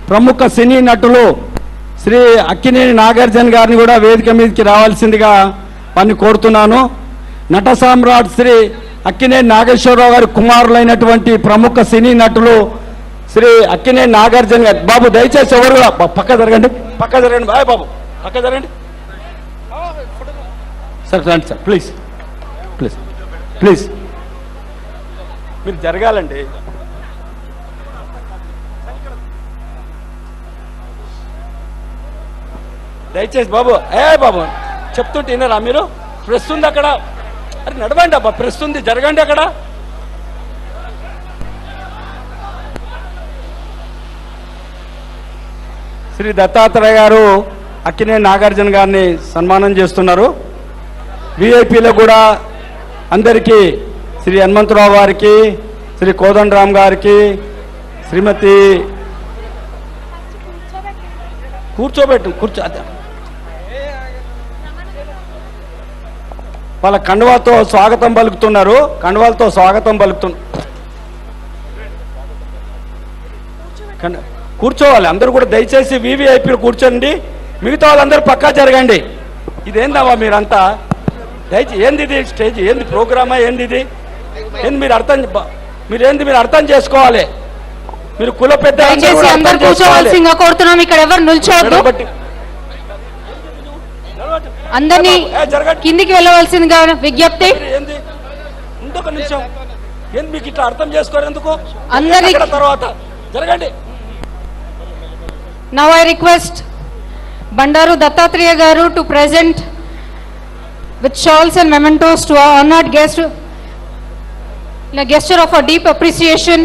ప్రముఖ సినీ నటులు శ్రీ అక్కినేని నాగార్జున గారిని కూడా వేదిక మీదకి రావాల్సిందిగా వారిని కోరుతున్నాను. నట సామ్రాట్ శ్రీ అక్కినేని నాగేశ్వరరావు గారి కుమారులైనటువంటి ప్రముఖ సినీ నటులు శ్రీ అక్కినేని నాగార్జున గారు. బాబు దయచేసి ఎవరు పక్క జరగండి, పక్క జరగండి. బాయ్ బాబు పక్క జరగండి సార్. రండి సార్, ప్లీజ్ ప్లీజ్ ప్లీజ్ మీరు జరగాలండి. దయచేసి బాబు, బాబు చెప్తుంటే వినరా మీరు? ప్రెస్ ఉంది అక్కడ, అరే నడవండి అబ్బా, ప్రెస్ ఉంది, జరగండి అక్కడ. శ్రీ దత్తాత్రేయ గారు అక్కినేని నాగార్జున గారిని సన్మానం చేస్తున్నారు. విఐపీలో కూడా అందరికీ శ్రీ హనుమంతరావు గారికి, శ్రీ కోదండరామ్ గారికి, శ్రీమతి కూర్చో వాళ్ళ కండువాతో స్వాగతం పలుకుతున్నారు. కండువాలతో స్వాగతం కూర్చోవాలి అందరూ కూడా. దయచేసి వివిఐపీలు కూర్చోండి, మిగతా వాళ్ళందరూ పక్కా జరగండి. ఇదేందమ్మా మీరంతా? దయచేసి ఏంది ఇది? స్టేజ్ ఏంది? ప్రోగ్రామా ఏంది ఇది? ఏంది మీరు అర్థం చేసుకోవాలి. మీరు కుల పెద్ద కూర్చోవాల్సిందిగా కోరుతున్నాం. ఇక్కడ ఎవరు నిల్చోవద్దు, అందరినీ కిందికి వెళ్ళవలసిందిగా విజ్ఞప్తి. ఇంకొక నిమిషం, ఏంది మీకు ఇట్లా అర్థం చేసుకోరు ఎందుకు? అందరి తర్వాత జరగండి. Now I request Bandaru Dattatreya Garu to present with shawls and mementos to our honored guest in a gesture of a deep appreciation.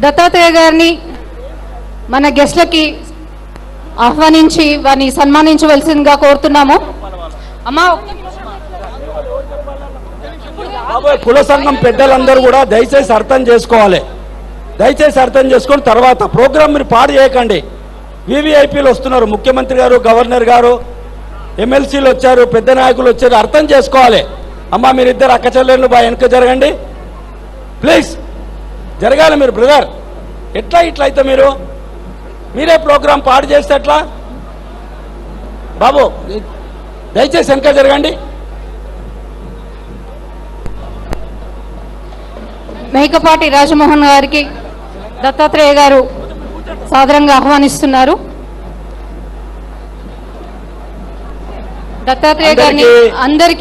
Dattatreya గారిని మన గెస్ట్లకి ఆహ్వానించి వారిని సన్మానించవలసిందిగా కోరుతున్నాము. అమ్మా, కుల సంఘం పెద్దలందరూ కూడా దయచేసి అర్థం చేసుకోవాలి. దయచేసి అర్థం చేసుకొని తర్వాత ప్రోగ్రాం మీరు పాడు చేయకండి. వివిఐపీలు వస్తున్నారు, ముఖ్యమంత్రి గారు, గవర్నర్ గారు, ఎమ్మెల్సీలు వచ్చారు, పెద్ద నాయకులు వచ్చారు. అర్థం చేసుకోవాలి. అమ్మా మీరిద్దరు అక్క చెల్లెళ్ళు బాగా వెనక జరగండి ప్లీజ్. జరగాలి మీరు బ్రదర్. ఎట్లా ఇట్లా అయితే మీరే ప్రోగ్రాం పాడు చేస్తే ఎట్లా? బాబు దయచేసి వెనక జరగండి. మేకపాటి రాజమోహన్ గారికి దత్తాత్రేయ గారు సాదరంగా ఆహ్వానిస్తున్నారు. దత్తాత్రేయ గారిని అందరికీ